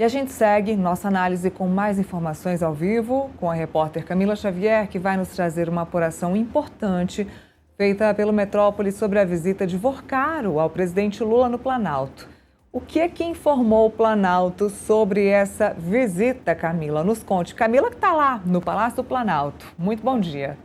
E a gente segue nossa análise com mais informações ao vivo com a repórter Camila Xavier, que vai nos trazer uma apuração importante feita pelo Metrópolis sobre a visita de Vorcaro ao presidente Lula no Planalto. O que é que informou o Planalto sobre essa visita, Camila? Nos conte. Camila que está lá no Palácio do Planalto. Muito bom dia.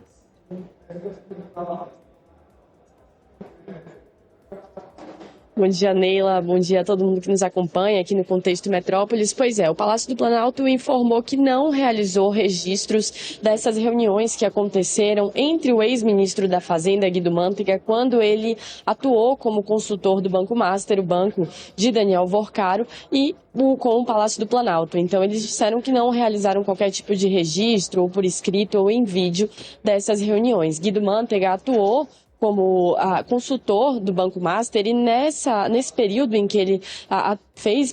Bom dia, Neila. Bom dia a todo mundo que nos acompanha aqui no Contexto Metrópolis. Pois é, o Palácio do Planalto informou que não realizou registros dessas reuniões que aconteceram entre o ex-ministro da Fazenda, Guido Mantega, quando ele atuou como consultor do Banco Master, o banco de Daniel Vorcaro, e com o Palácio do Planalto. Então, eles disseram que não realizaram qualquer tipo de registro, ou por escrito, ou em vídeo, dessas reuniões. Guido Mantega atuou como consultor do Banco Master e nesse período em que ele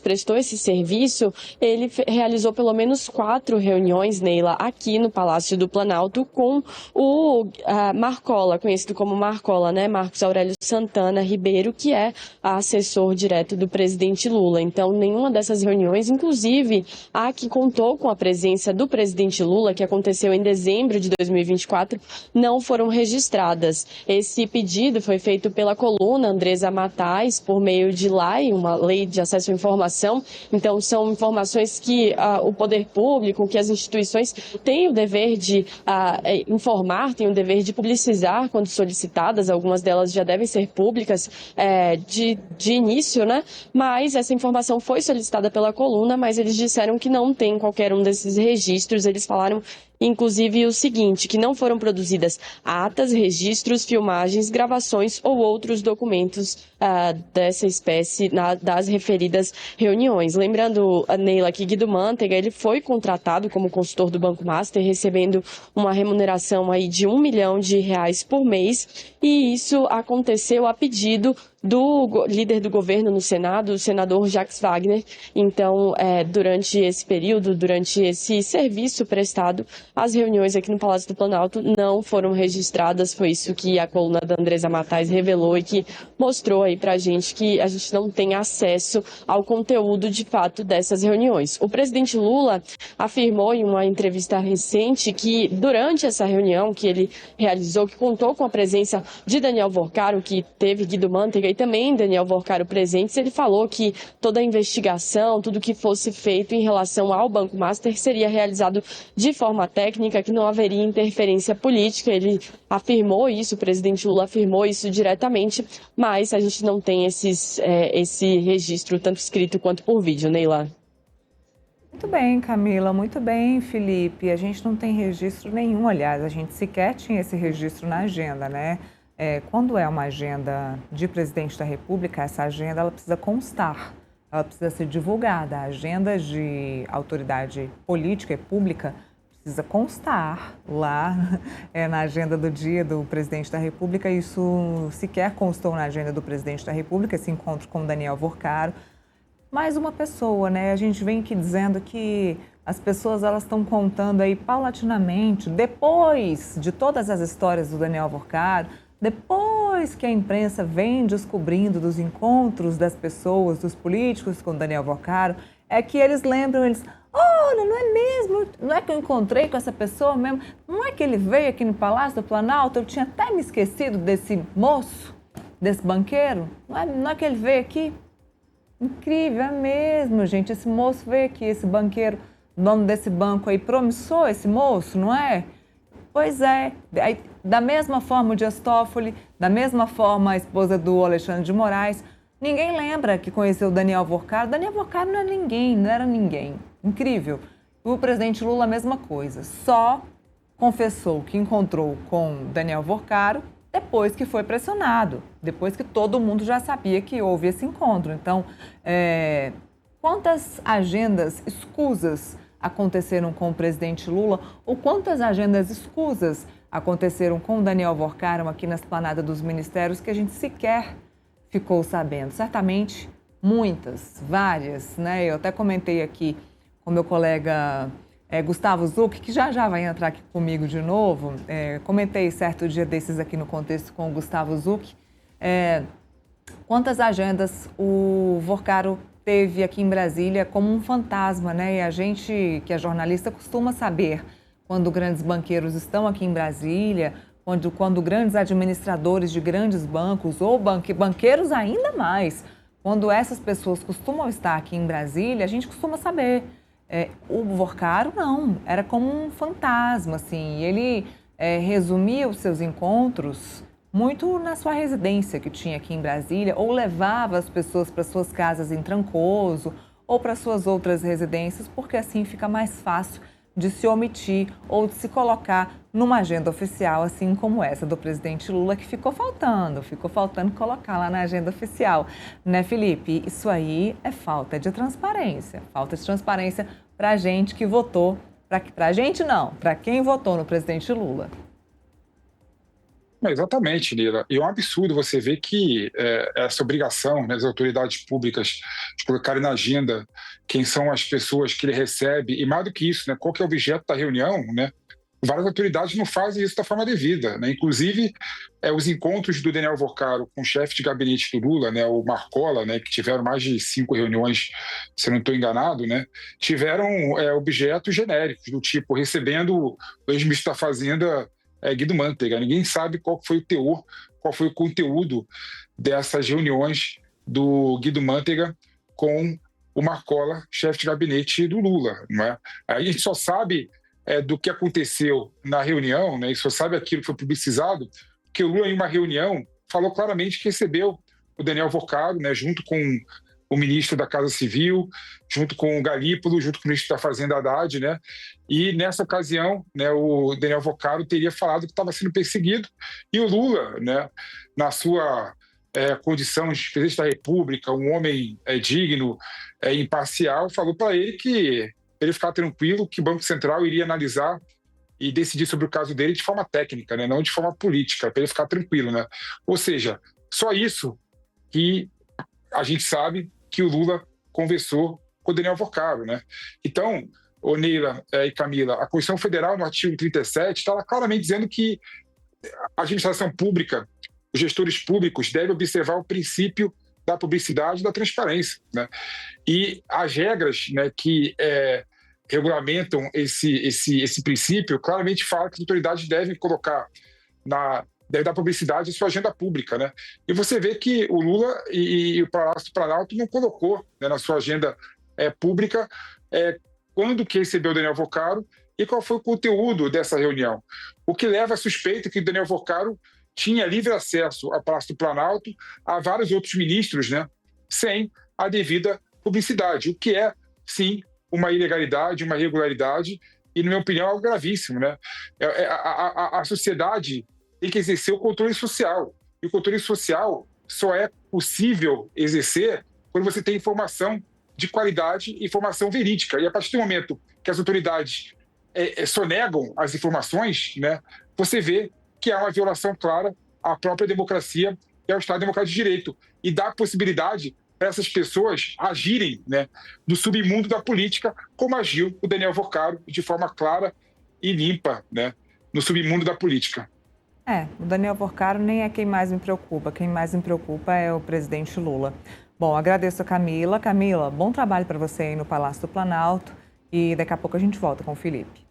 prestou esse serviço, ele realizou pelo menos 4 reuniões, Neila, aqui no Palácio do Planalto com o Marcola, conhecido como Marcola, né? Marcos Aurélio Santana Ribeiro, que é assessor direto do presidente Lula. Então, nenhuma dessas reuniões, inclusive a que contou com a presença do presidente Lula, que aconteceu em dezembro de 2024, não foram registradas. Esse pedido foi feito pela coluna Andresa Matais por meio de LAI, uma lei de acesso à informação. Então, são informações que o poder público, que as instituições têm o dever de informar, têm o dever de publicizar quando solicitadas. Algumas delas já devem ser públicas de início, né? Mas essa informação foi solicitada pela coluna, mas eles disseram que não tem qualquer um desses registros. Eles falaram inclusive o seguinte, que não foram produzidas atas, registros, filmagens, gravações ou outros documentos dessa espécie das referidas reuniões. Lembrando, Neila, que Guido Mantega, ele foi contratado como consultor do Banco Master, recebendo uma remuneração aí de R$1 milhão por mês, e isso aconteceu a pedido do líder do governo no Senado, o senador Jacques Wagner. Então, durante esse período, durante esse serviço prestado, as reuniões aqui no Palácio do Planalto não foram registradas. Foi isso que a coluna da Andresa Matais revelou e que mostrou aí pra gente que a gente não tem acesso ao conteúdo de fato dessas reuniões. O presidente Lula afirmou em uma entrevista recente que durante essa reunião que ele realizou, que contou com a presença de Daniel Vorcaro, que teve Guido Mantega e também Daniel Vorcaro presentes, ele falou que toda a investigação, tudo que fosse feito em relação ao Banco Master seria realizado de forma técnica, que não haveria interferência política. Ele afirmou isso, o presidente Lula afirmou isso diretamente, mas a gente não tem esse registro, tanto escrito quanto por vídeo, Neila. Muito bem, Camila, muito bem, Felipe. A gente não tem registro nenhum, aliás, a gente sequer tinha esse registro na agenda, né? Quando é uma agenda de presidente da República, essa agenda ela precisa constar, ela precisa ser divulgada. A agenda de autoridade política e pública precisa constar lá na agenda do dia do presidente da República. Isso sequer constou na agenda do presidente da República, esse encontro com Daniel Vorcaro. Mais uma pessoa, né? A gente vem aqui dizendo que as pessoas elas estão contando aí paulatinamente, depois de todas as histórias do Daniel Vorcaro, depois que a imprensa vem descobrindo dos encontros das pessoas, dos políticos com Daniel Vorcaro, é que eles lembram, olha, não é mesmo? Não é que eu encontrei com essa pessoa mesmo? Não é que ele veio aqui no Palácio do Planalto? Eu tinha até me esquecido desse moço, desse banqueiro. Não é que ele veio aqui? Incrível, é mesmo, gente. Esse moço veio aqui, esse banqueiro, dono desse banco aí, promissor esse moço, não é? Pois é. Aí, da mesma forma o Dias Toffoli, da mesma forma a esposa do Alexandre de Moraes, ninguém lembra que conheceu o Daniel Vorcaro. Daniel Vorcaro não é ninguém, não era ninguém. Incrível. O presidente Lula, a mesma coisa. Só confessou que encontrou com Daniel Vorcaro depois que foi pressionado, depois que todo mundo já sabia que houve esse encontro. Então, quantas agendas escusas aconteceram com o presidente Lula ou quantas agendas escusas aconteceram com o Daniel Vorcaro aqui na Esplanada dos Ministérios que a gente sequer ficou sabendo? Certamente muitas, várias, né? Eu até comentei aqui com meu colega Gustavo Zucchi, que já vai entrar aqui comigo de novo. Comentei certo dia desses aqui no Contexto com o Gustavo Zucchi. Quantas agendas o Vorcaro esteve aqui em Brasília como um fantasma, né? E a gente, que é jornalista, costuma saber quando grandes banqueiros estão aqui em Brasília, quando grandes administradores de grandes bancos ou banqueiros ainda mais, quando essas pessoas costumam estar aqui em Brasília, a gente costuma saber. O Vorcaro não, era como um fantasma, assim. Ele resumia os seus encontros muito na sua residência que tinha aqui em Brasília, ou levava as pessoas para suas casas em Trancoso ou para suas outras residências, porque assim fica mais fácil de se omitir ou de se colocar numa agenda oficial, assim como essa do presidente Lula, que ficou faltando colocar lá na agenda oficial. Né, Felipe? Isso aí é falta de transparência para a gente que votou, para a gente não, para quem votou no presidente Lula. Exatamente, Lila. E é um absurdo você ver que essa obrigação, né, das autoridades públicas de colocarem na agenda quem são as pessoas que ele recebe, e mais do que isso, né, qual que é o objeto da reunião, né? Várias autoridades não fazem isso da forma devida, né? Inclusive, os encontros do Daniel Vorcaro com o chefe de gabinete do Lula, né, o Marcola, né, que tiveram mais de 5 reuniões, se eu não estou enganado, né, tiveram objetos genéricos, do tipo recebendo o ex-ministro da Fazenda, Guido Mantega. Ninguém sabe qual foi o teor, qual foi o conteúdo dessas reuniões do Guido Mantega com o Marcola, chefe de gabinete do Lula. Não é? Aí a gente só sabe do que aconteceu na reunião, né, e só sabe aquilo que foi publicizado, porque o Lula, em uma reunião, falou claramente que recebeu o Daniel Vorcaro, né, junto com o ministro da Casa Civil, junto com o Galípolo, junto com o ministro da Fazenda Haddad, né? E nessa ocasião, né, o Daniel Vorcaro teria falado que estava sendo perseguido, e o Lula, né, na sua condição de presidente da República, um homem digno, imparcial, falou para ele que ele ficar tranquilo, que o Banco Central iria analisar e decidir sobre o caso dele de forma técnica, né, não de forma política, para ele ficar tranquilo, né? Ou seja, só isso que a gente sabe que o Lula conversou com o Daniel Vorcaro, né? Então, Neila e Camila, a Constituição Federal, no artigo 37, está claramente dizendo que a administração pública, os gestores públicos devem observar o princípio da publicidade e da transparência, né? E as regras, né, que regulamentam esse princípio claramente falam que as autoridades devem colocar deve dar publicidade em sua agenda pública, né? E você vê que o Lula e o Palácio do Planalto não colocou, né, na sua agenda pública quando que recebeu o Daniel Vorcaro e qual foi o conteúdo dessa reunião. O que leva a suspeita que o Daniel Vorcaro tinha livre acesso ao Palácio do Planalto, a vários outros ministros, né, sem a devida publicidade, o que é, sim, uma ilegalidade, uma irregularidade e, na minha opinião, é algo gravíssimo, né? A sociedade tem que exercer o controle social. E o controle social só é possível exercer quando você tem informação de qualidade e informação verídica. E a partir do momento que as autoridades sonegam as informações, né, você vê que há uma violação clara à própria democracia e ao Estado Democrático de Direito. E dá a possibilidade para essas pessoas agirem, né, no submundo da política, como agiu o Daniel Vorcaro, de forma clara e limpa, né, no submundo da política. O Daniel Vorcaro nem é quem mais me preocupa. Quem mais me preocupa é o presidente Lula. Bom, agradeço a Camila. Camila, bom trabalho para você aí no Palácio do Planalto. E daqui a pouco a gente volta com o Felipe.